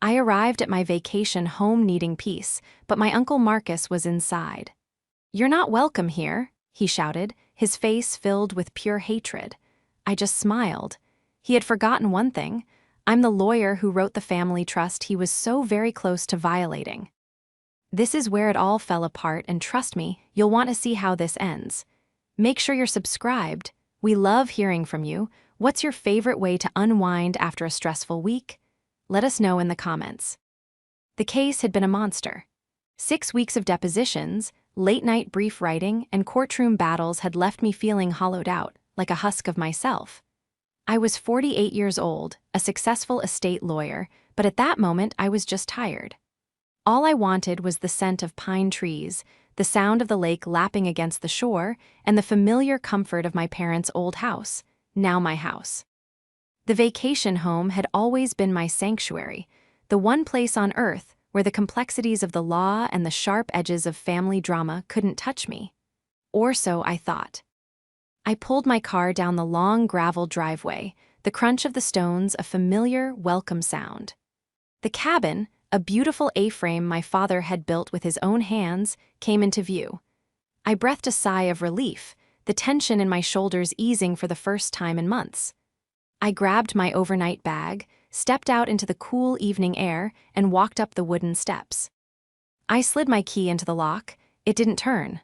I arrived at my vacation home needing peace, but my Uncle Marcus was inside. "You're not welcome here," he shouted, his face filled with pure hatred. I just smiled. He had forgotten one thing. I'm the lawyer who wrote the family trust he was so very close to violating. This is where it all fell apart, and trust me, you'll want to see how this ends. Make sure you're subscribed. We love hearing from you. What's your favorite way to unwind after a stressful week? Let us know in the comments. The case had been a monster. 6 weeks of depositions, late-night brief writing, and courtroom battles had left me feeling hollowed out, like a husk of myself. I was 48 years old, a successful estate lawyer, but at that moment I was just tired. All I wanted was the scent of pine trees, the sound of the lake lapping against the shore, and the familiar comfort of my parents' old house, now my house. The vacation home had always been my sanctuary, the one place on earth where the complexities of the law and the sharp edges of family drama couldn't touch me. Or so I thought. I pulled my car down the long gravel driveway, the crunch of the stones a familiar, welcome sound. The cabin, a beautiful A-frame my father had built with his own hands, came into view. I breathed a sigh of relief, the tension in my shoulders easing for the first time in months. I grabbed my overnight bag, stepped out into the cool evening air, and walked up the wooden steps. I slid my key into the lock. It didn't turn.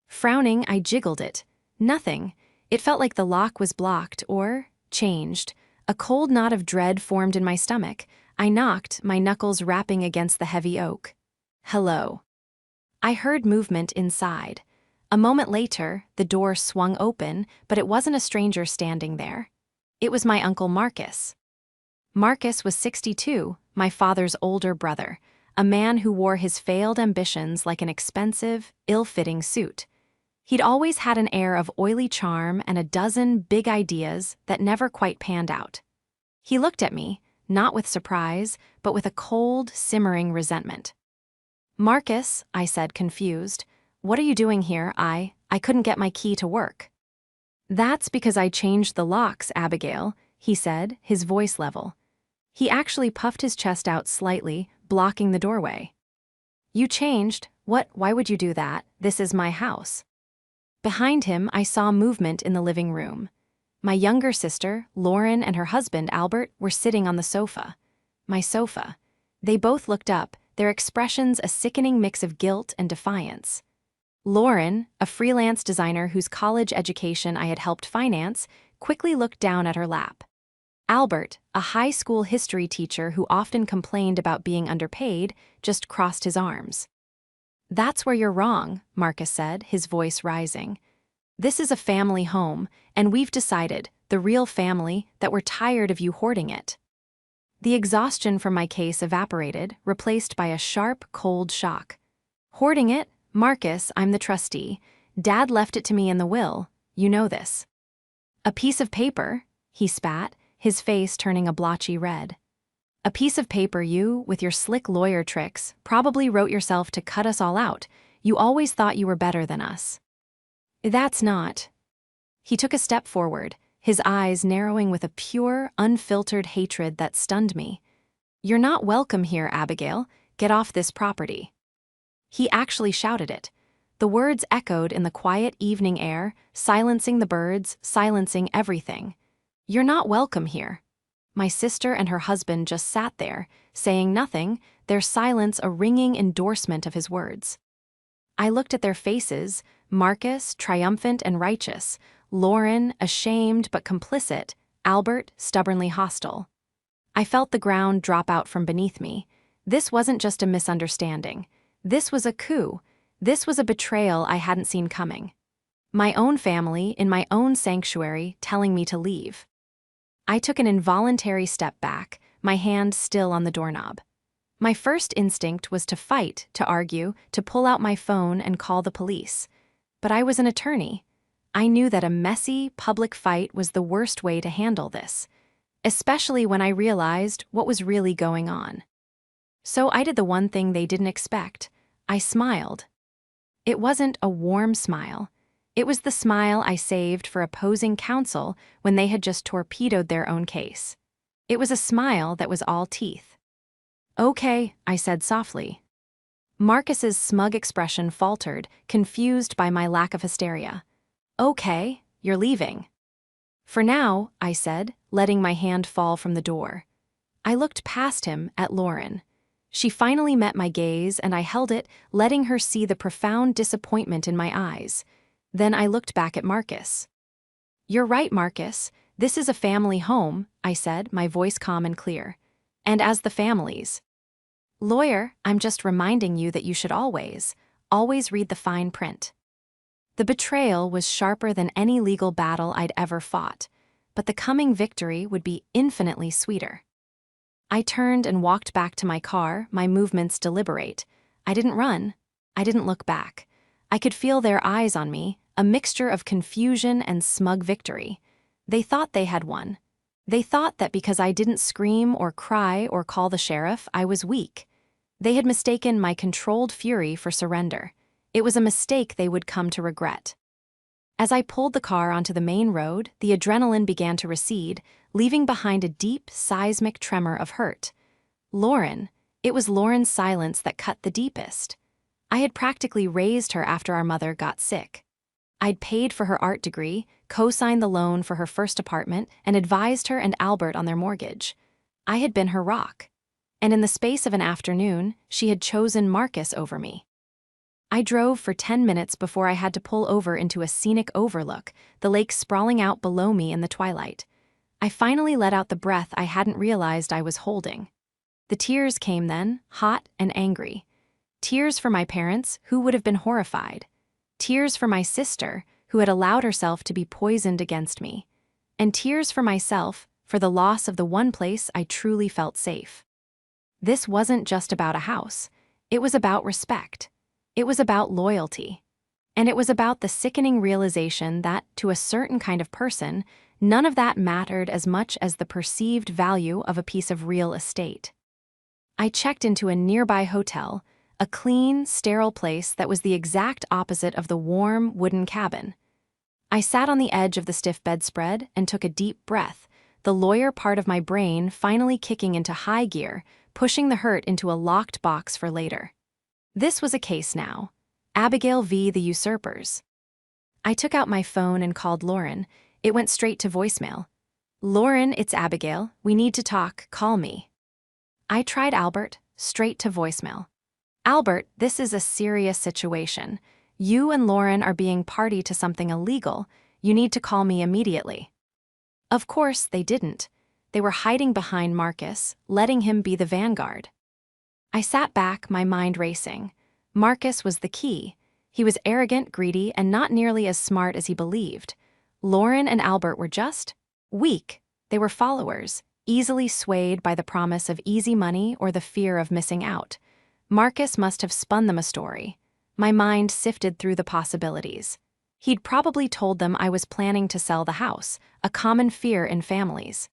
Frowning, I jiggled it. Nothing. It felt like the lock was blocked or changed. A cold knot of dread formed in my stomach. I knocked, my knuckles rapping against the heavy oak. "Hello." I heard movement inside. A moment later, the door swung open, but it wasn't a stranger standing there. It was my Uncle Marcus. Marcus was 62, my father's older brother, a man who wore his failed ambitions like an expensive, ill-fitting suit. He'd always had an air of oily charm and a dozen big ideas that never quite panned out. He looked at me, not with surprise, but with a cold, simmering resentment. "Marcus," I said, confused, "what are you doing here? I couldn't get my key to work." "That's because I changed the locks, Abigail," he said, his voice level. He actually puffed his chest out slightly, blocking the doorway. "You changed? What? Why would you do that? This is my house." Behind him, I saw movement in the living room. My younger sister, Lauren, and her husband, Albert, were sitting on the sofa. My sofa. They both looked up, their expressions a sickening mix of guilt and defiance. Lauren, a freelance designer whose college education I had helped finance, quickly looked down at her lap. Albert, a high school history teacher who often complained about being underpaid, just crossed his arms. "That's where you're wrong," Marcus said, his voice rising. "This is a family home, and we've decided, the real family, that we're tired of you hoarding it." The exhaustion from my case evaporated, replaced by a sharp, cold shock. "Hoarding it? Marcus, I'm the trustee. Dad left it to me in the will. You know this." "A piece of paper?" he spat, his face turning a blotchy red. "A piece of paper you, with your slick lawyer tricks, probably wrote yourself to cut us all out. You always thought you were better than us." "That's not." He took a step forward, his eyes narrowing with a pure, unfiltered hatred that stunned me. "You're not welcome here, Abigail. Get off this property." He actually shouted it. The words echoed in the quiet evening air, silencing the birds, silencing everything. "You're not welcome here." My sister and her husband just sat there, saying nothing, their silence a ringing endorsement of his words. I looked at their faces, Marcus, triumphant and righteous, Lauren, ashamed but complicit, Albert, stubbornly hostile. I felt the ground drop out from beneath me. This wasn't just a misunderstanding. This was a coup. This was a betrayal I hadn't seen coming. My own family, in my own sanctuary, telling me to leave. I took an involuntary step back, my hand still on the doorknob. My first instinct was to fight, to argue, to pull out my phone and call the police. But I was an attorney. I knew that a messy, public fight was the worst way to handle this, especially when I realized what was really going on. So I did the one thing they didn't expect. I smiled. It wasn't a warm smile. It was the smile I saved for opposing counsel when they had just torpedoed their own case. It was a smile that was all teeth. Okay, I said softly. Marcus's smug expression faltered, confused by my lack of hysteria. Okay, you're leaving. For now, I said, letting my hand fall from the door. I looked past him at Lauren. She finally met my gaze and I held it, letting her see the profound disappointment in my eyes. Then I looked back at Marcus. You're right, Marcus. This is a family home, I said, my voice calm and clear. And as the family's lawyer, I'm just reminding you that you should always read the fine print. The betrayal was sharper than any legal battle I'd ever fought, but the coming victory would be infinitely sweeter. I turned and walked back to my car, my movements deliberate. I didn't run. I didn't look back. I could feel their eyes on me, a mixture of confusion and smug victory. They thought they had won. They thought that because I didn't scream or cry or call the sheriff, I was weak. They had mistaken my controlled fury for surrender. It was a mistake they would come to regret. As I pulled the car onto the main road, the adrenaline began to recede, leaving behind a deep, seismic tremor of hurt. Lauren. It was Lauren's silence that cut the deepest. I had practically raised her after our mother got sick. I'd paid for her art degree, co-signed the loan for her first apartment, and advised her and Albert on their mortgage. I had been her rock. And in the space of an afternoon, she had chosen Marcus over me. I drove for 10 minutes before I had to pull over into a scenic overlook, the lake sprawling out below me in the twilight. I finally let out the breath I hadn't realized I was holding. The tears came then, hot and angry. Tears for my parents, who would have been horrified. Tears for my sister, who had allowed herself to be poisoned against me. And tears for myself, for the loss of the one place I truly felt safe. This wasn't just about a house. It was about respect. It was about loyalty. And it was about the sickening realization that, to a certain kind of person, none of that mattered as much as the perceived value of a piece of real estate. I checked into a nearby hotel, a clean, sterile place that was the exact opposite of the warm, wooden cabin. I sat on the edge of the stiff bedspread and took a deep breath, the lawyer part of my brain finally kicking into high gear, pushing the hurt into a locked box for later. This was a case now. Abigail v. the usurpers. I took out my phone and called Lauren. It went straight to voicemail. Lauren, it's Abigail. We need to talk. Call me. I tried Albert, straight to voicemail. Albert, this is a serious situation. You and Lauren are being party to something illegal. You need to call me immediately. Of course, they didn't. They were hiding behind Marcus, letting him be the vanguard. I sat back, my mind racing. Marcus was the key. He was arrogant, greedy, and not nearly as smart as he believed. Lauren and Albert were just weak. They were followers, easily swayed by the promise of easy money or the fear of missing out. Marcus must have spun them a story. My mind sifted through the possibilities. He'd probably told them I was planning to sell the house, a common fear in families.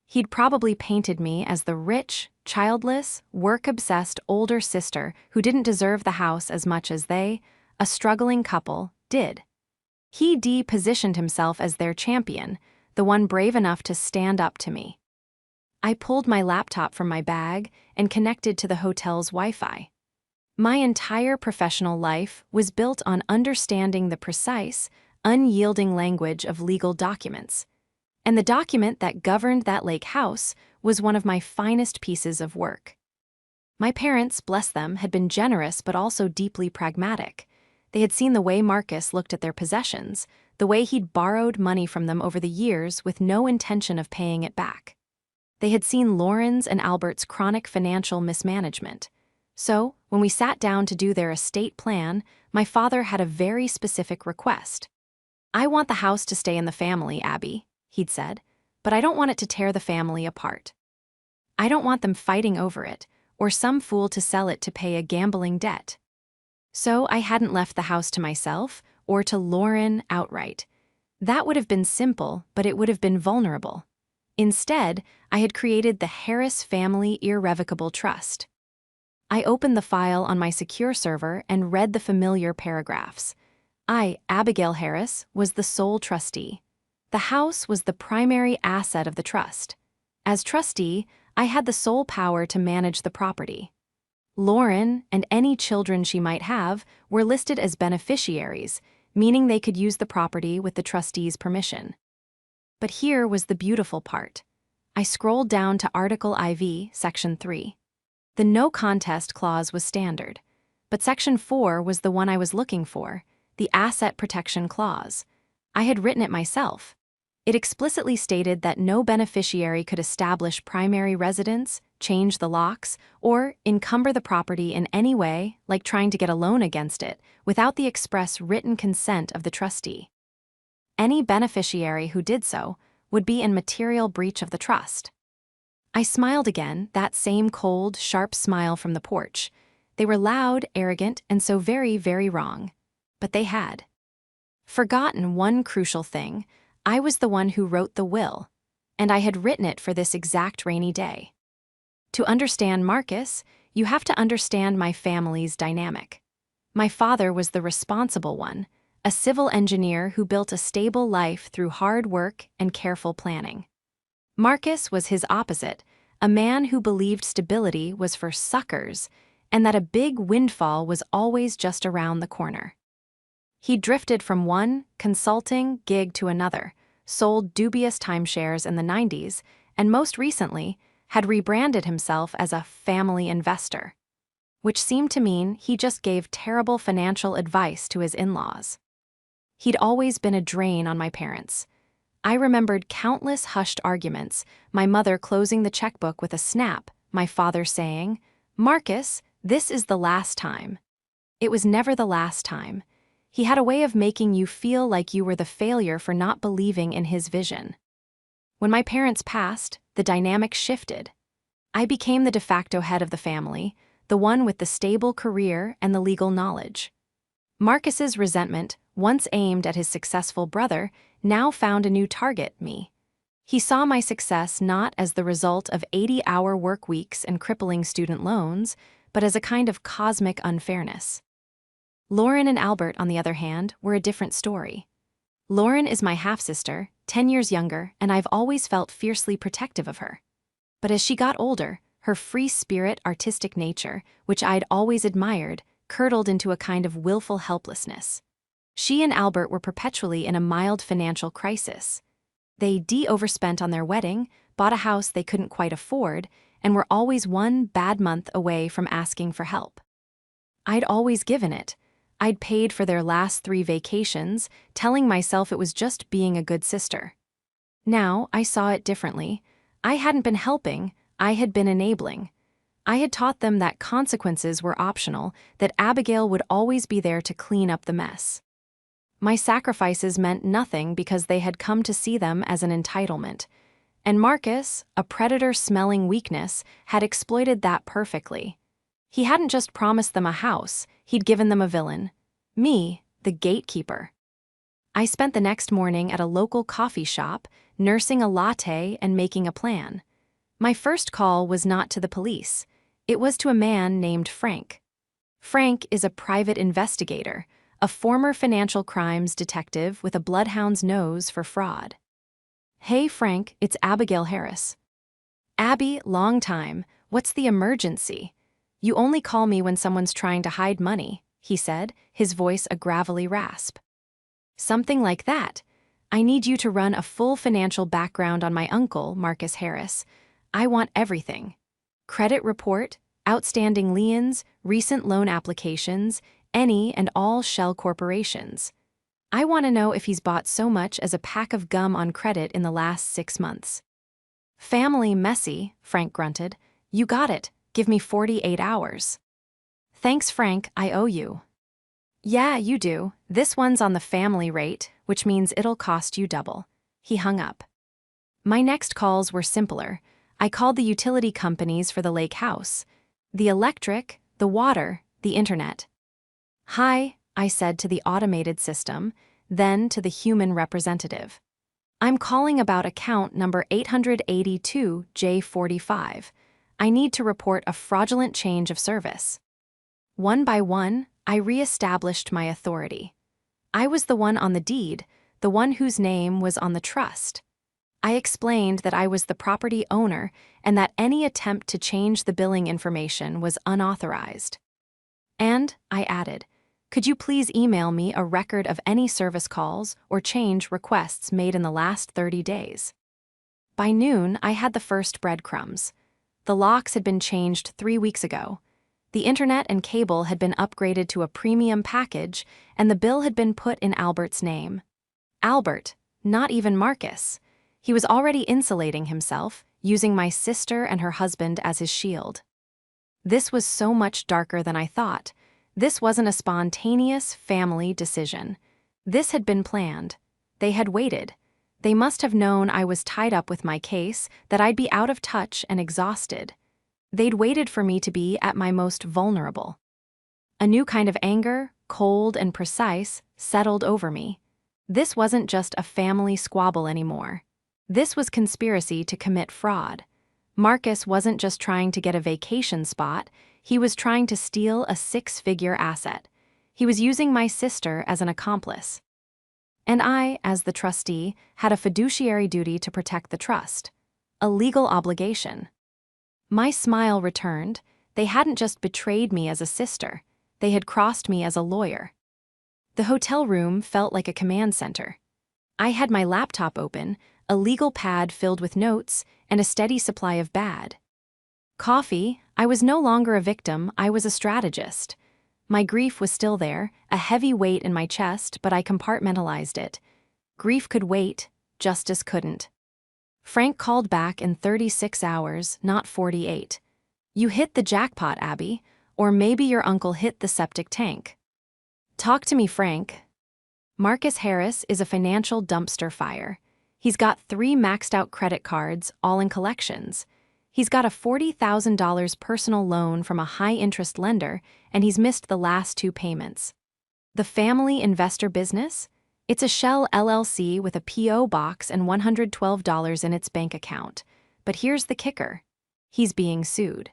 He'd probably painted me as the rich, childless, work-obsessed older sister who didn't deserve the house as much as they, a struggling couple, did. He de-positioned himself as their champion, the one brave enough to stand up to me. I pulled my laptop from my bag and connected to the hotel's Wi-Fi. My entire professional life was built on understanding the precise, unyielding language of legal documents. And the document that governed that lake house was one of my finest pieces of work. My parents, bless them, had been generous but also deeply pragmatic. They had seen the way Marcus looked at their possessions, the way he'd borrowed money from them over the years with no intention of paying it back. They had seen Lauren's and Albert's chronic financial mismanagement. So, when we sat down to do their estate plan, my father had a very specific request. I want the house to stay in the family, Abby, he'd said, but I don't want it to tear the family apart. I don't want them fighting over it, or some fool to sell it to pay a gambling debt. So I hadn't left the house to myself, or to Lauren outright. That would have been simple, but it would have been vulnerable. Instead, I had created the Harris Family Irrevocable Trust. I opened the file on my secure server and read the familiar paragraphs. I, Abigail Harris, was the sole trustee. The house was the primary asset of the trust. As trustee, I had the sole power to manage the property. Lauren, and any children she might have, were listed as beneficiaries, meaning they could use the property with the trustees' permission. But here was the beautiful part. I scrolled down to Article IV, Section 3. The no contest clause was standard, but Section 4 was the one I was looking for, the asset protection clause. I had written it myself. It explicitly stated that no beneficiary could establish primary residence, change the locks, or encumber the property in any way, like trying to get a loan against it, without the express written consent of the trustee. Any beneficiary who did so would be in material breach of the trust. I smiled again, that same cold, sharp smile from the porch. They were loud, arrogant, and so very, very wrong. But they had forgotten one crucial thing. I was the one who wrote the will, and I had written it for this exact rainy day. To understand Marcus, you have to understand my family's dynamic. My father was the responsible one, a civil engineer who built a stable life through hard work and careful planning. Marcus was his opposite, a man who believed stability was for suckers and that a big windfall was always just around the corner. He drifted from one consulting gig to another, sold dubious timeshares in the 90s, and most recently had rebranded himself as a family investor, which seemed to mean he just gave terrible financial advice to his in-laws. He'd always been a drain on my parents. I remembered countless hushed arguments, my mother closing the checkbook with a snap, my father saying, "Marcus, this is the last time." It was never the last time. He had a way of making you feel like you were the failure for not believing in his vision. When my parents passed, the dynamic shifted. I became the de facto head of the family, the one with the stable career and the legal knowledge. Marcus's resentment, once aimed at his successful brother, now found a new target, me. He saw my success not as the result of 80-hour work weeks and crippling student loans, but as a kind of cosmic unfairness. Lauren and Albert, on the other hand, were a different story. Lauren is my half-sister, 10 years younger, and I've always felt fiercely protective of her. But as she got older, her free-spirit, artistic nature, which I'd always admired, curdled into a kind of willful helplessness. She and Albert were perpetually in a mild financial crisis. They overspent on their wedding, bought a house they couldn't quite afford, and were always one bad month away from asking for help. I'd always given it. I'd paid for their last 3 vacations, telling myself it was just being a good sister. Now, I saw it differently. I hadn't been helping, I had been enabling. I had taught them that consequences were optional, that Abigail would always be there to clean up the mess. My sacrifices meant nothing because they had come to see them as an entitlement. And Marcus, a predator-smelling weakness, had exploited that perfectly. He hadn't just promised them a house, he'd given them a villain. Me, the gatekeeper. I spent the next morning at a local coffee shop, nursing a latte and making a plan. My first call was not to the police. It was to a man named Frank. Frank is a private investigator, a former financial crimes detective with a bloodhound's nose for fraud. "Hey Frank, it's Abigail Harris." "Abby, long time. What's the emergency?" "You only call me when someone's trying to hide money," he said, his voice a gravelly rasp. "Something like that. I need you to run a full financial background on my uncle, Marcus Harris. I want everything. Credit report, outstanding liens, recent loan applications, any and all shell corporations. I want to know if he's bought so much as a pack of gum on credit in the last 6 months." "Family messy," Frank grunted. "You got it. Give me 48 hours. "Thanks, Frank, I owe you." "Yeah, you do. This one's on the family rate, which means it'll cost you double." He hung up. My next calls were simpler. I called the utility companies for the lake house. The electric, the water, the internet. "Hi," I said to the automated system, then to the human representative. "I'm calling about account number 882J45. I need to report a fraudulent change of service." One by one, I re-established my authority. I was the one on the deed, the one whose name was on the trust. I explained that I was the property owner and that any attempt to change the billing information was unauthorized. And, I added, could you please email me a record of any service calls or change requests made in the last 30 days? By noon, I had the first breadcrumbs. The locks had been changed 3 weeks ago. The internet and cable had been upgraded to a premium package, and the bill had been put in Albert's name. Albert, not even Marcus. He was already insulating himself, using my sister and her husband as his shield. This was so much darker than I thought. This wasn't a spontaneous family decision. This had been planned. They had waited. They must have known I was tied up with my case, that I'd be out of touch and exhausted. They'd waited for me to be at my most vulnerable. A new kind of anger, cold and precise, settled over me. This wasn't just a family squabble anymore. This was conspiracy to commit fraud. Marcus wasn't just trying to get a vacation spot, he was trying to steal a 6-figure asset. He was using my sister as an accomplice. And I, as the trustee, had a fiduciary duty to protect the trust. A legal obligation. My smile returned. They hadn't just betrayed me as a sister, they had crossed me as a lawyer. The hotel room felt like a command center. I had my laptop open, a legal pad filled with notes, and a steady supply of bad. Coffee, I was no longer a victim, I was a strategist. My grief was still there, a heavy weight in my chest, but I compartmentalized it. Grief could wait, justice couldn't. Frank called back in 36 hours, not 48. You hit the jackpot, Abby, or maybe your uncle hit the septic tank. Talk to me, Frank. Marcus Harris is a financial dumpster fire. He's got 3 maxed-out credit cards, all in collections. He's got a $40,000 personal loan from a high-interest lender, and he's missed the last 2 payments. The family investor business? It's a shell LLC with a P.O. box and $112 in its bank account. But here's the kicker. He's being sued.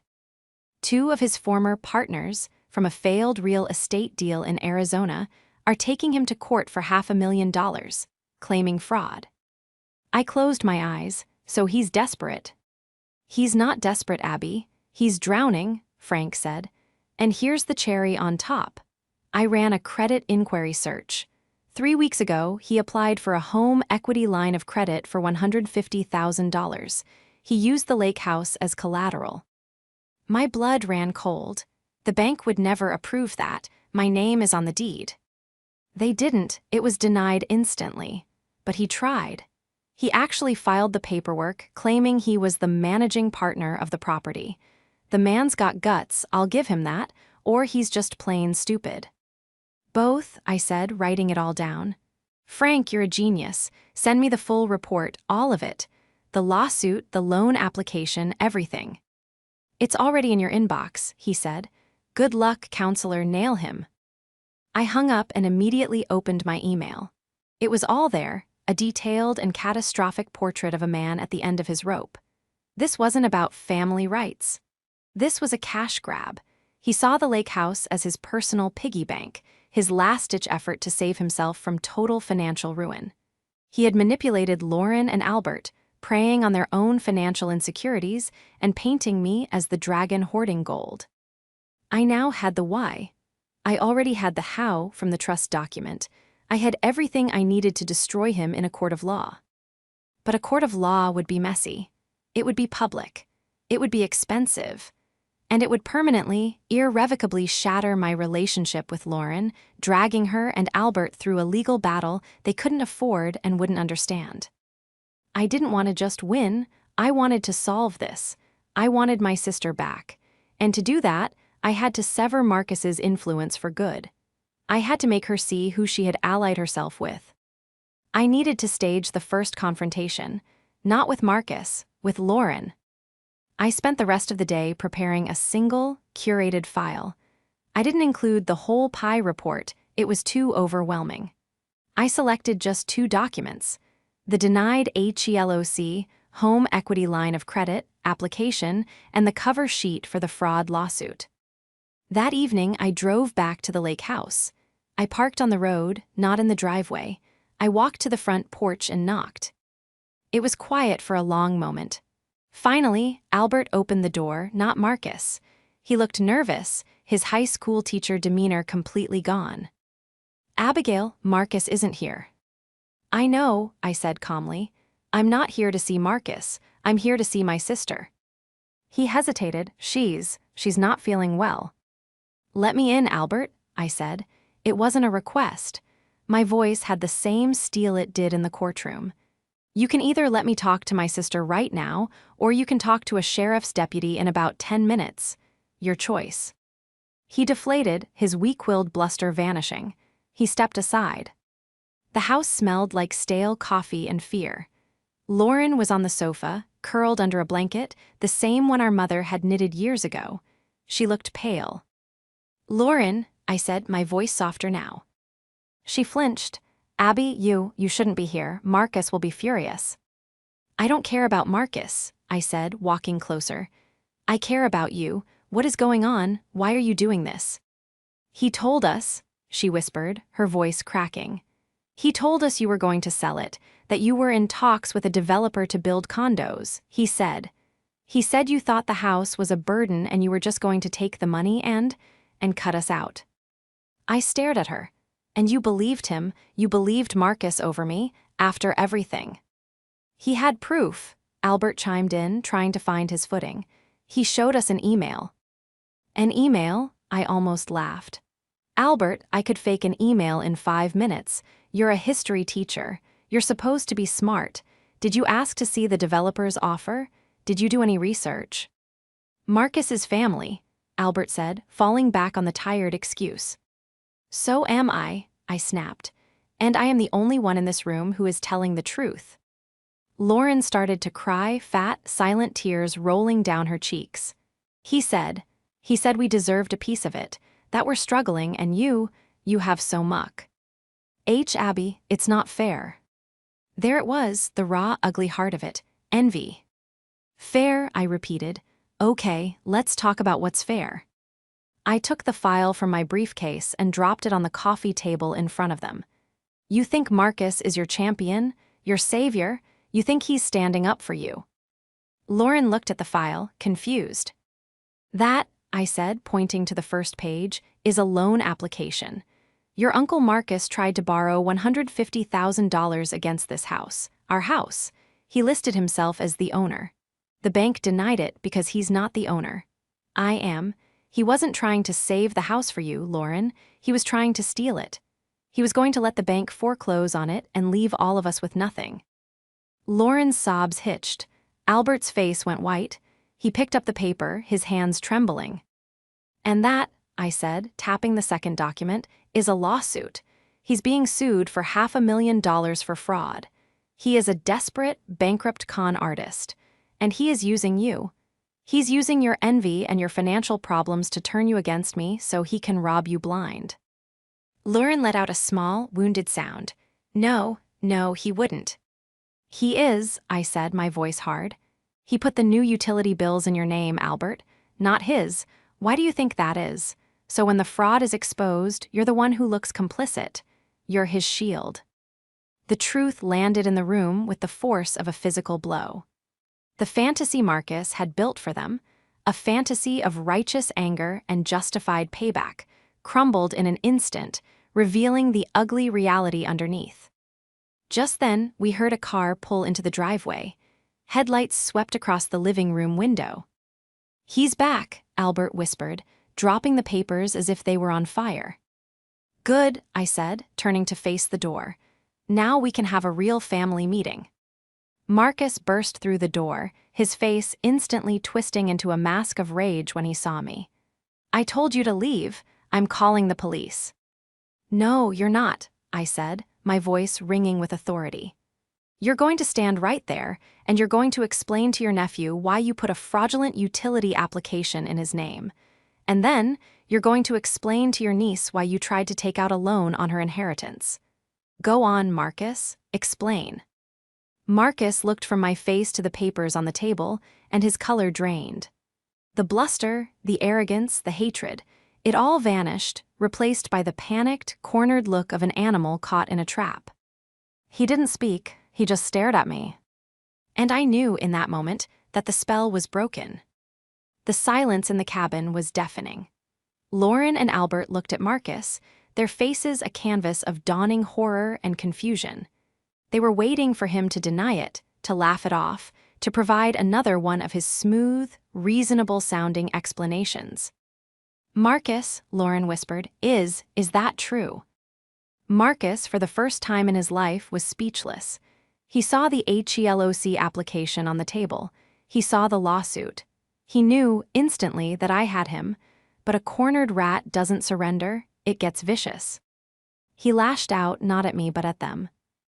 2 of his former partners, from a failed real estate deal in Arizona, are taking him to court for $500,000, claiming fraud. I closed my eyes, so he's desperate. He's not desperate, Abby. He's drowning, Frank said. And here's the cherry on top. I ran a credit inquiry search. 3 weeks ago, he applied for a home equity line of credit for $150,000. He used the lake house as collateral. My blood ran cold. The bank would never approve that. My name is on the deed. They didn't. It was denied instantly. But he tried. He actually filed the paperwork, claiming he was the managing partner of the property. The man's got guts, I'll give him that, or he's just plain stupid. Both, I said, writing it all down. Frank, you're a genius. Send me the full report, all of it. The lawsuit, the loan application, everything. It's already in your inbox, he said. Good luck, counselor, nail him. I hung up and immediately opened my email. It was all there, a detailed and catastrophic portrait of a man at the end of his rope. This wasn't about family rights. This was a cash grab. He saw the lake house as his personal piggy bank, his last-ditch effort to save himself from total financial ruin. He had manipulated Lauren and Albert, preying on their own financial insecurities and painting me as the dragon hoarding gold. I now had the why. I already had the how from the trust document. I had everything I needed to destroy him in a court of law. But a court of law would be messy. It would be public. It would be expensive. And it would permanently, irrevocably shatter my relationship with Lauren, dragging her and Albert through a legal battle they couldn't afford and wouldn't understand. I didn't want to just win. I wanted to solve this. I wanted my sister back. And to do that, I had to sever Marcus's influence for good. I had to make her see who she had allied herself with. I needed to stage the first confrontation, not with Marcus, with Lauren. I spent the rest of the day preparing a single, curated file. I didn't include the whole pie report, it was too overwhelming. I selected just 2 documents, the denied HELOC, home equity line of credit, application, and the cover sheet for the fraud lawsuit. That evening, I drove back to the lake house. I parked on the road, not in the driveway. I walked to the front porch and knocked. It was quiet for a long moment. Finally, Albert opened the door, not Marcus. He looked nervous, his high school teacher demeanor completely gone. "Abigail, Marcus isn't here." "I know," I said calmly. "I'm not here to see Marcus. I'm here to see my sister." He hesitated. She's not feeling well." "Let me in, Albert," I said. It wasn't a request. My voice had the same steel it did in the courtroom. "You can either let me talk to my sister right now, or you can talk to a sheriff's deputy in about 10 minutes. Your choice." He deflated, his weak-willed bluster vanishing. He stepped aside. The house smelled like stale coffee and fear. Lauren was on the sofa, curled under a blanket, the same one our mother had knitted years ago. She looked pale. "Lauren," I said, my voice softer now. She flinched. "Abby, you shouldn't be here. Marcus will be furious." "I don't care about Marcus," I said, walking closer. "I care about you. What is going on? Why are you doing this?" "He told us," she whispered, her voice cracking. "He told us you were going to sell it, that you were in talks with a developer to build condos. He said you thought the house was a burden and you were just going to take the money and cut us out." I stared at her. "And you believed him? You believed Marcus over me, after everything?" "He had proof," Albert chimed in, trying to find his footing. "He showed us an email." "An email?" I almost laughed. "Albert, I could fake an email in 5 minutes. You're a history teacher. You're supposed to be smart. Did you ask to see the developer's offer? Did you do any research?" "Marcus's family," Albert said, falling back on the tired excuse. "So am I snapped. "And I am the only one in this room who is telling the truth." Lauren started to cry, fat, silent tears rolling down her cheeks. He said we deserved a piece of it, that we're struggling, and you have so much. Abby, it's not fair." There it was, the raw, ugly heart of it, envy. "Fair," I repeated. "Okay, let's talk about what's fair." I took the file from my briefcase and dropped it on the coffee table in front of them. "You think Marcus is your champion, your savior? You think he's standing up for you?" Lauren looked at the file, confused. "That," I said, pointing to the first page, "is a loan application. Your Uncle Marcus tried to borrow $150,000 against this house, our house. He listed himself as the owner. The bank denied it because he's not the owner. I am. He wasn't trying to save the house for you, Lauren. He was trying to steal it. He was going to let the bank foreclose on it and leave all of us with nothing." Lauren's sobs hitched. Albert's face went white. He picked up the paper, his hands trembling. "And that," I said, tapping the second document, "is a lawsuit. He's being sued for $500,000 for fraud. He is a desperate, bankrupt con artist. And he is using you. He's using your envy and your financial problems to turn you against me so he can rob you blind." Lauren let out a small, wounded sound. No, he wouldn't." "He is," I said, my voice hard. "He put the new utility bills in your name, Albert, not his. Why do you think that is? So when the fraud is exposed, you're the one who looks complicit. You're his shield." The truth landed in the room with the force of a physical blow. The fantasy Marcus had built for them, a fantasy of righteous anger and justified payback, crumbled in an instant, revealing the ugly reality underneath. Just then, we heard a car pull into the driveway. Headlights swept across the living room window. "He's back," Albert whispered, dropping the papers as if they were on fire. "Good," I said, turning to face the door. "Now we can have a real family meeting." Marcus burst through the door, his face instantly twisting into a mask of rage when he saw me. "I told you to leave. I'm calling the police." "No, you're not," I said, my voice ringing with authority. "You're going to stand right there, and you're going to explain to your nephew why you put a fraudulent utility application in his name. And then, you're going to explain to your niece why you tried to take out a loan on her inheritance. Go on, Marcus, explain." Marcus looked from my face to the papers on the table, and his color drained. The bluster, the arrogance, the hatred, it all vanished, replaced by the panicked, cornered look of an animal caught in a trap. He didn't speak, he just stared at me. And I knew in that moment that the spell was broken. The silence in the cabin was deafening. Lauren and Albert looked at Marcus, their faces a canvas of dawning horror and confusion. They were waiting for him to deny it, to laugh it off, to provide another one of his smooth, reasonable-sounding explanations. "Marcus," Lauren whispered, is that true?" Marcus, for the first time in his life, was speechless. He saw the HELOC application on the table. He saw the lawsuit. He knew instantly that I had him, but a cornered rat doesn't surrender, it gets vicious. He lashed out, not at me but at them.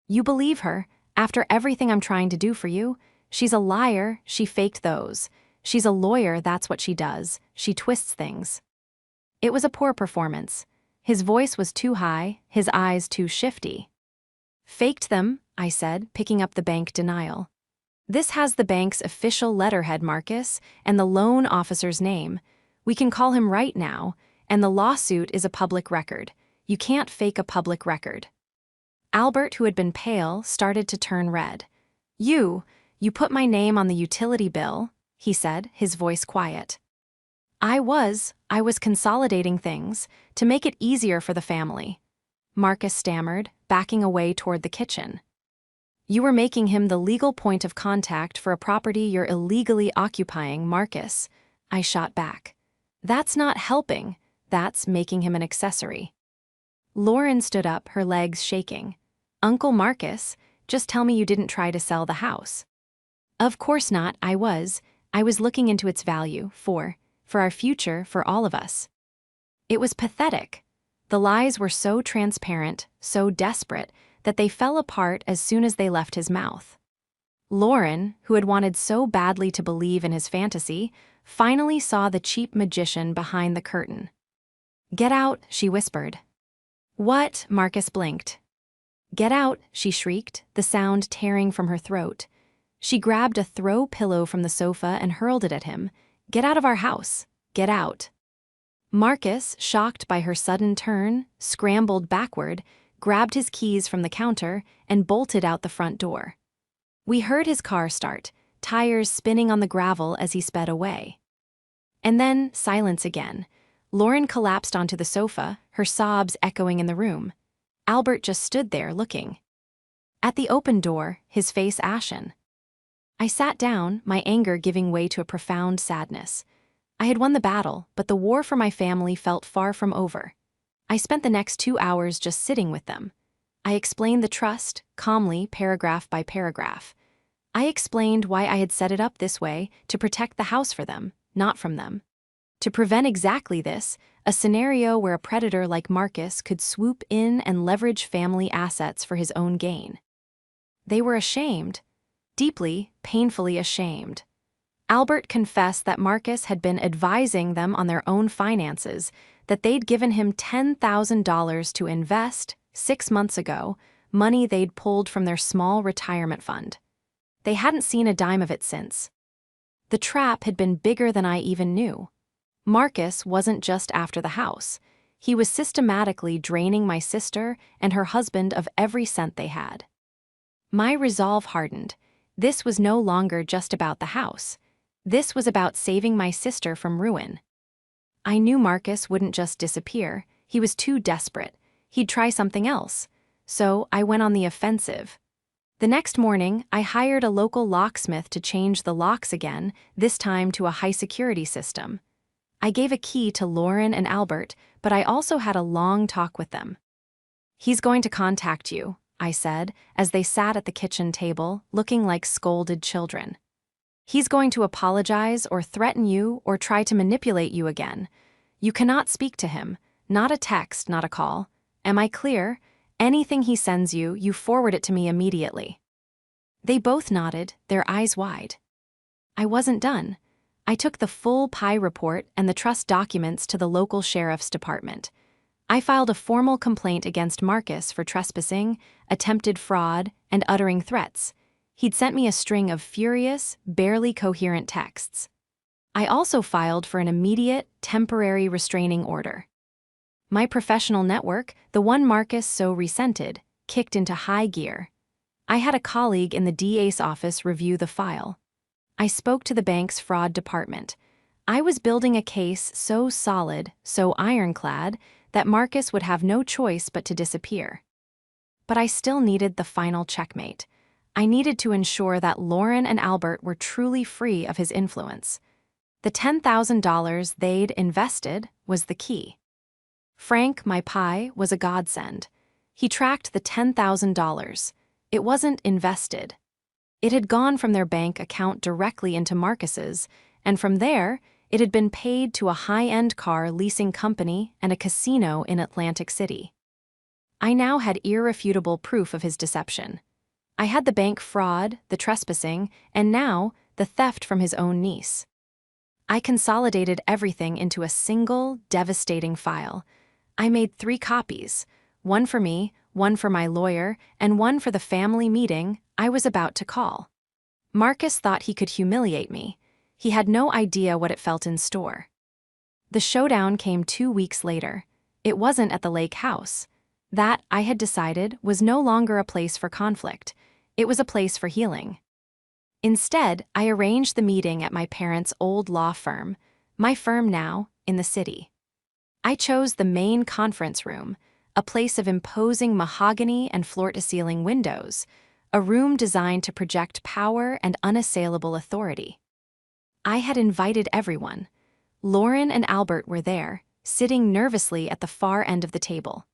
"You believe her, after everything I'm trying to do for you? She's a liar, she faked those. She's a lawyer, that's what she does, she twists things." It was a poor performance. His voice was too high, his eyes too shifty. "Faked them," I said, picking up the bank denial. "This has the bank's official letterhead, Marcus, and the loan officer's name. We can call him right now, and the lawsuit is a public record. You can't fake a public record." Albert, who had been pale, started to turn red. You put my name on the utility bill," he said, his voice quiet. I was consolidating things to make it easier for the family," Marcus stammered, backing away toward the kitchen. "You were making him the legal point of contact for a property you're illegally occupying, Marcus," I shot back. "That's not helping, that's making him an accessory." Lauren stood up, her legs shaking. "Uncle Marcus, just tell me you didn't try to sell the house." "Of course not, I was looking into its value, for our future, for all of us." It was pathetic. The lies were so transparent, so desperate, that they fell apart as soon as they left his mouth. Lauren, who had wanted so badly to believe in his fantasy, finally saw the cheap magician behind the curtain. "Get out," she whispered. "What?" Marcus blinked. "Get out," she shrieked, the sound tearing from her throat. She grabbed a throw pillow from the sofa and hurled it at him. "Get out of our house. Get out." Marcus, shocked by her sudden turn, scrambled backward, grabbed his keys from the counter, and bolted out the front door. We heard his car start, tires spinning on the gravel as he sped away. And then, silence again. Lauren collapsed onto the sofa, her sobs echoing in the room. Albert just stood there, looking. At the open door, his face ashen. I sat down, my anger giving way to a profound sadness. I had won the battle, but the war for my family felt far from over. I spent the next 2 hours just sitting with them. I explained the trust, calmly, paragraph by paragraph. I explained why I had set it up this way, to protect the house for them, not from them. To prevent exactly this, a scenario where a predator like Marcus could swoop in and leverage family assets for his own gain. They were ashamed. Deeply, painfully ashamed. Albert confessed that Marcus had been advising them on their own finances, that they'd given him $10,000 to invest 6 months ago, money they'd pulled from their small retirement fund. They hadn't seen a dime of it since. The trap had been bigger than I even knew. Marcus wasn't just after the house. He was systematically draining my sister and her husband of every cent they had. My resolve hardened. This was no longer just about the house. This was about saving my sister from ruin. I knew Marcus wouldn't just disappear. He was too desperate. He'd try something else. So I went on the offensive. The next morning, I hired a local locksmith to change the locks again, this time to a high-security system. I gave a key to Lauren and Albert, but I also had a long talk with them. "He's going to contact you," I said, as they sat at the kitchen table, looking like scolded children. "He's going to apologize or threaten you or try to manipulate you again. You cannot speak to him. Not a text, not a call. Am I clear? Anything he sends you, you forward it to me immediately." They both nodded, their eyes wide. I wasn't done. I took the full PI report and the trust documents to the local sheriff's department. I filed a formal complaint against Marcus for trespassing, attempted fraud, and uttering threats. He'd sent me a string of furious, barely coherent texts. I also filed for an immediate, temporary restraining order. My professional network, the one Marcus so resented, kicked into high gear. I had a colleague in the DA's office review the file. I spoke to the bank's fraud department. I was building a case so solid, so ironclad, that Marcus would have no choice but to disappear. But I still needed the final checkmate. I needed to ensure that Lauren and Albert were truly free of his influence. The $10,000 they'd invested was the key. Frank, my pie, was a godsend. He tracked the $10,000. It wasn't invested. It had gone from their bank account directly into Marcus's, and from there, it had been paid to a high-end car leasing company and a casino in Atlantic City. I now had irrefutable proof of his deception. I had the bank fraud, the trespassing, and now the theft from his own niece. I consolidated everything into a single, devastating file. I made 3 copies, one for me, one for my lawyer, and one for the family meeting I was about to call. Marcus thought he could humiliate me. He had no idea what it felt in store. The showdown came 2 weeks later. It wasn't at the lake house. That, I had decided, was no longer a place for conflict. It was a place for healing. Instead, I arranged the meeting at my parents' old law firm, my firm now, in the city. I chose the main conference room, a place of imposing mahogany and floor-to-ceiling windows, a room designed to project power and unassailable authority. I had invited everyone. Lauren and Albert were there, sitting nervously at the far end of the table.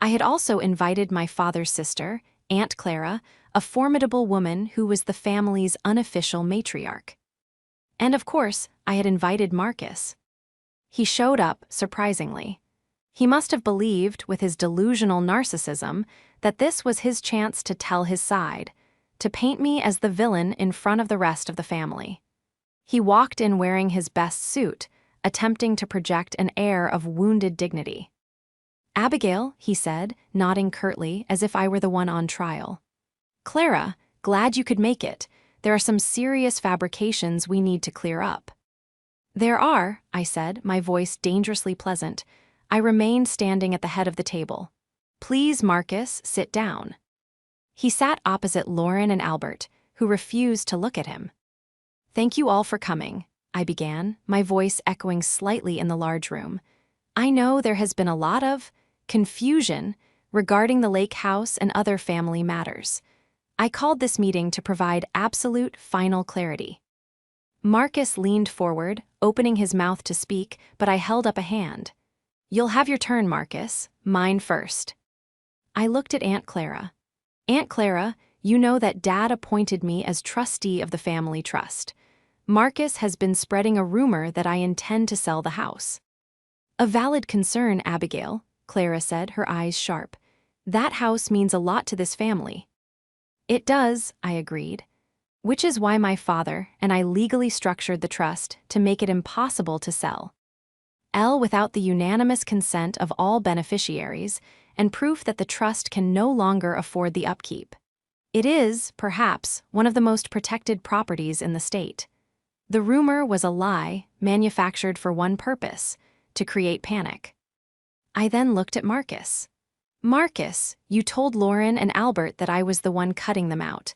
I had also invited my father's sister, Aunt Clara, a formidable woman who was the family's unofficial matriarch. And of course, I had invited Marcus. He showed up, surprisingly. He must have believed, with his delusional narcissism, that this was his chance to tell his side, to paint me as the villain in front of the rest of the family. He walked in wearing his best suit, attempting to project an air of wounded dignity. "Abigail," he said, nodding curtly as if I were the one on trial. "Clara, glad you could make it. There are some serious fabrications we need to clear up." "There are," I said, my voice dangerously pleasant. I remained standing at the head of the table. "Please, Marcus, sit down." He sat opposite Lauren and Albert, who refused to look at him. "Thank you all for coming," I began, my voice echoing slightly in the large room. "I know there has been a lot of confusion regarding the lake house and other family matters. I called this meeting to provide absolute final clarity." Marcus leaned forward, opening his mouth to speak, but I held up a hand. "You'll have your turn, Marcus. Mine first." I looked at Aunt Clara. "Aunt Clara, you know that Dad appointed me as trustee of the family trust. Marcus has been spreading a rumor that I intend to sell the house." "A valid concern, Abigail," Clara said, her eyes sharp. "That house means a lot to this family." "It does," I agreed. "Which is why my father and I legally structured the trust to make it impossible to sell. Without the unanimous consent of all beneficiaries and proof that the trust can no longer afford the upkeep. It is, perhaps, one of the most protected properties in the state. The rumor was a lie manufactured for one purpose, to create panic." I then looked at Marcus. "Marcus, you told Lauren and Albert that I was the one cutting them out.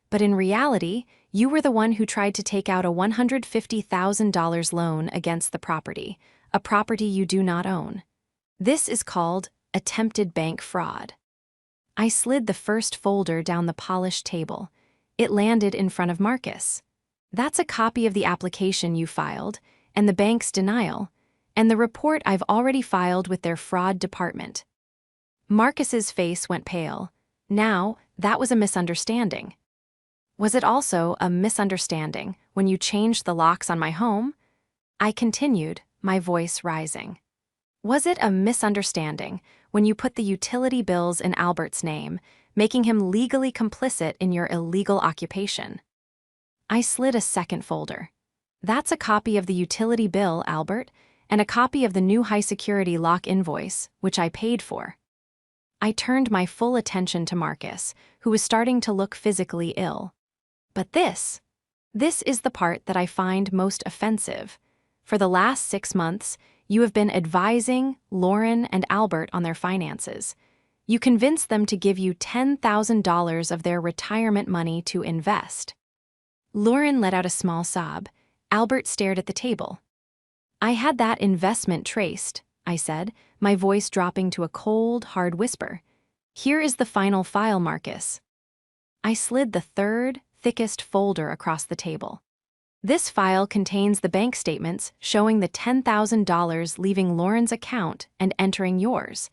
But in reality, you were the one who tried to take out a $150,000 loan against the property, a property you do not own. This is called attempted bank fraud." I slid the first folder down the polished table. It landed in front of Marcus. "That's a copy of the application you filed, and the bank's denial, and the report I've already filed with their fraud department." Marcus's face went pale. Now, that was a misunderstanding. "Was it also a misunderstanding when you changed the locks on my home?" I continued, my voice rising. "Was it a misunderstanding when you put the utility bills in Albert's name, making him legally complicit in your illegal occupation?" I slid a second folder. "That's a copy of the utility bill, Albert, and a copy of the new high-security lock invoice, which I paid for." I turned my full attention to Marcus, who was starting to look physically ill. "But this is the part that I find most offensive. For the last 6 months, you have been advising Lauren and Albert on their finances. You convinced them to give you $10,000 of their retirement money to invest. Lauren let out a small sob. Albert stared at the table. I had that investment traced, I said, my voice dropping to a cold, hard whisper. Here is the final file, Marcus. I slid the third, thickest folder across the table. This file contains the bank statements showing the $10,000 leaving Lauren's account and entering yours.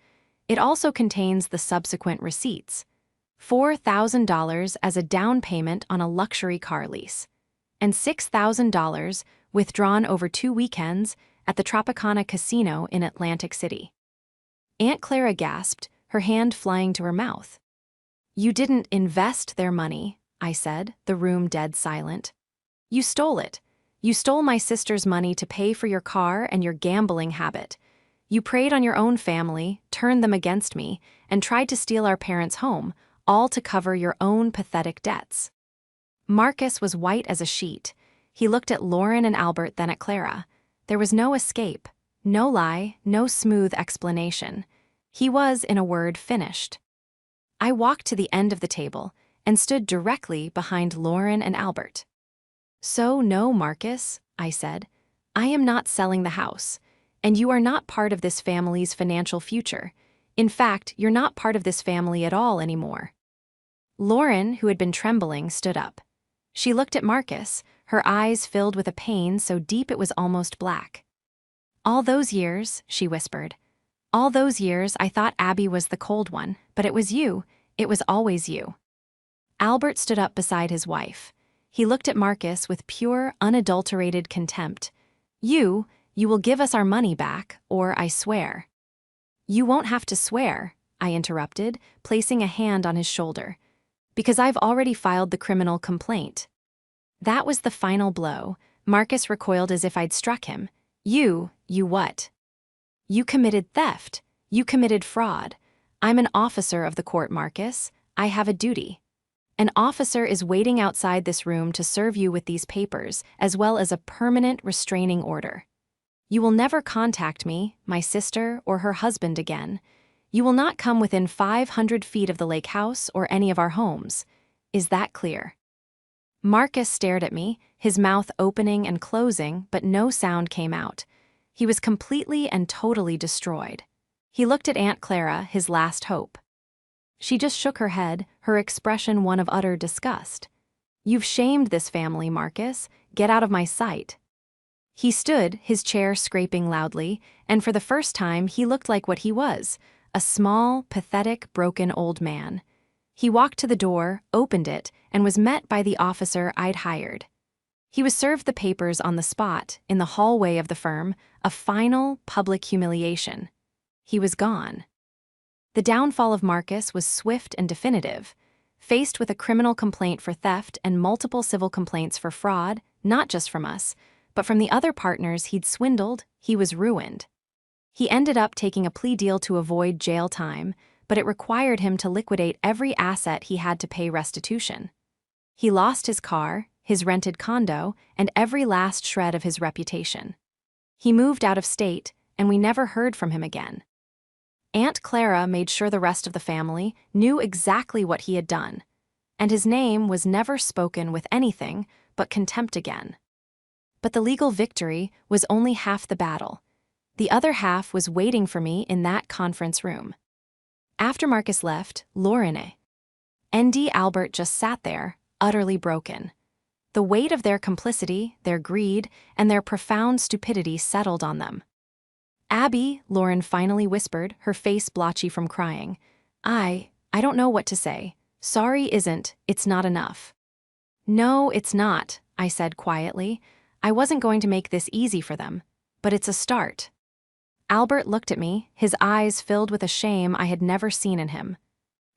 It also contains the subsequent receipts. $4,000 as a down payment on a luxury car lease, and $6,000 withdrawn over 2 weekends at the Tropicana Casino in Atlantic City. Aunt Clara gasped, her hand flying to her mouth. You didn't invest their money, I said, the room dead silent. You stole it. You stole my sister's money to pay for your car and your gambling habit. You preyed on your own family, turned them against me, and tried to steal our parents' home, all to cover your own pathetic debts. Marcus was white as a sheet. He looked at Lauren and Albert, then at Clara. There was no escape, no lie, no smooth explanation. He was, in a word, finished. I walked to the end of the table and stood directly behind Lauren and Albert. So no, Marcus, I said. I am not selling the house, and you are not part of this family's financial future. In fact, you're not part of this family at all anymore. Lauren, who had been trembling, stood up. She looked at Marcus, her eyes filled with a pain so deep it was almost black. All those years, she whispered. All those years I thought Abby was the cold one, but it was you. It was always you. Albert stood up beside his wife. He looked at Marcus with pure, unadulterated contempt. You will give us our money back, or I swear. You won't have to swear, I interrupted, placing a hand on his shoulder. Because I've already filed the criminal complaint. That was the final blow. Marcus recoiled as if I'd struck him. You what? You committed theft. You committed fraud. I'm an officer of the court, Marcus. I have a duty. An officer is waiting outside this room to serve you with these papers, as well as a permanent restraining order. You will never contact me, my sister, or her husband again. You will not come within 500 feet of the lake house or any of our homes. Is that clear? Marcus stared at me, his mouth opening and closing, but no sound came out. He was completely and totally destroyed. He looked at Aunt Clara, his last hope. She just shook her head, her expression one of utter disgust. You've shamed this family, Marcus. Get out of my sight. He stood, his chair scraping loudly, and for the first time he looked like what he was, a small, pathetic, broken old man. He walked to the door, opened it, and was met by the officer I'd hired. He was served the papers on the spot, in the hallway of the firm, a final, public humiliation. He was gone. The downfall of Marcus was swift and definitive. Faced with a criminal complaint for theft and multiple civil complaints for fraud, not just from us, but from the other partners he'd swindled, he was ruined. He ended up taking a plea deal to avoid jail time, but it required him to liquidate every asset he had to pay restitution. He lost his car, his rented condo, and every last shred of his reputation. He moved out of state, and we never heard from him again. Aunt Clara made sure the rest of the family knew exactly what he had done, and his name was never spoken with anything but contempt again. But the legal victory was only half the battle. The other half was waiting for me in that conference room. After Marcus left, Lauren and Albert just sat there, utterly broken. The weight of their complicity, their greed, and their profound stupidity settled on them. Abby, Lauren finally whispered, her face blotchy from crying. I don't know what to say. Sorry it's not enough. No, it's not, I said quietly. I wasn't going to make this easy for them, but it's a start. Albert looked at me, his eyes filled with a shame I had never seen in him.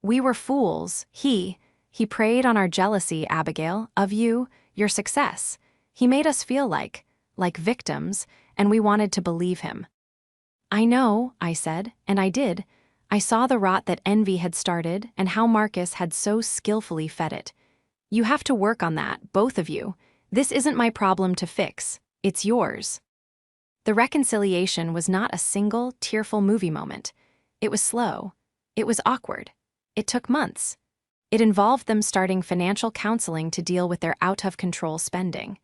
We were fools. He preyed on our jealousy, Abigail, of you, your success. He made us feel like victims, and we wanted to believe him. I know, I said, and I did. I saw the rot that envy had started and how Marcus had so skillfully fed it. You have to work on that, both of you. This isn't my problem to fix. It's yours. The reconciliation was not a single, tearful movie moment. It was slow. It was awkward. It took months. It involved them starting financial counseling to deal with their out-of-control spending.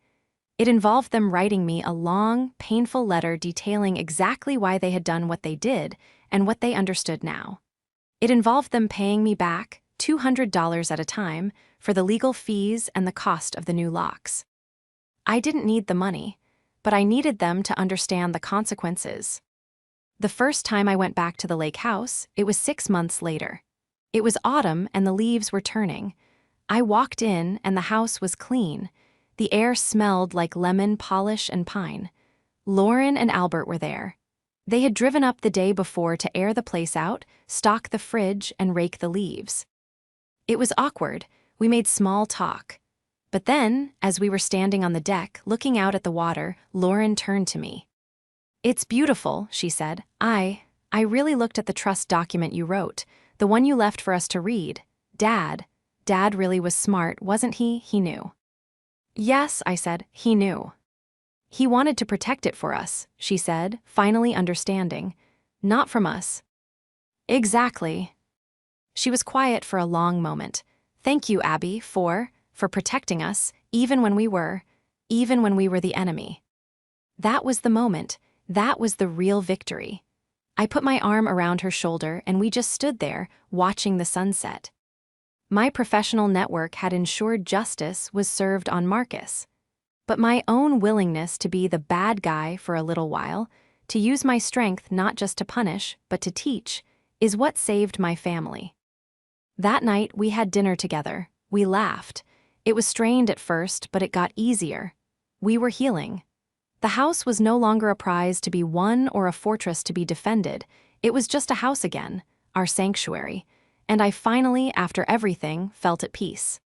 It involved them writing me a long, painful letter detailing exactly why they had done what they did and what they understood now. It involved them paying me back $200 at a time for the legal fees and the cost of the new locks. I didn't need the money, but I needed them to understand the consequences. The first time I went back to the lake house, it was 6 months later. It was autumn and the leaves were turning. I walked in and the house was clean. The air smelled like lemon polish and pine. Lauren and Albert were there. They had driven up the day before to air the place out, stock the fridge, and rake the leaves. It was awkward. We made small talk. But then, as we were standing on the deck, looking out at the water, Lauren turned to me. "It's beautiful," she said. I really looked at the trust document you wrote, the one you left for us to read. Dad really was smart, wasn't he? He knew." "Yes," I said, "he knew." "He wanted to protect it for us," she said, finally understanding. "Not from us." "Exactly." She was quiet for a long moment. "Thank you, Abby, for protecting us, even when we were the enemy." That was the moment. That was the real victory. I put my arm around her shoulder and we just stood there, watching the sunset. My professional network had ensured justice was served on Marcus. But my own willingness to be the bad guy for a little while, to use my strength not just to punish, but to teach, is what saved my family. That night, we had dinner together. We laughed. It was strained at first, but it got easier. We were healing. The house was no longer a prize to be won or a fortress to be defended. It was just a house again, our sanctuary. And I finally, after everything, felt at peace.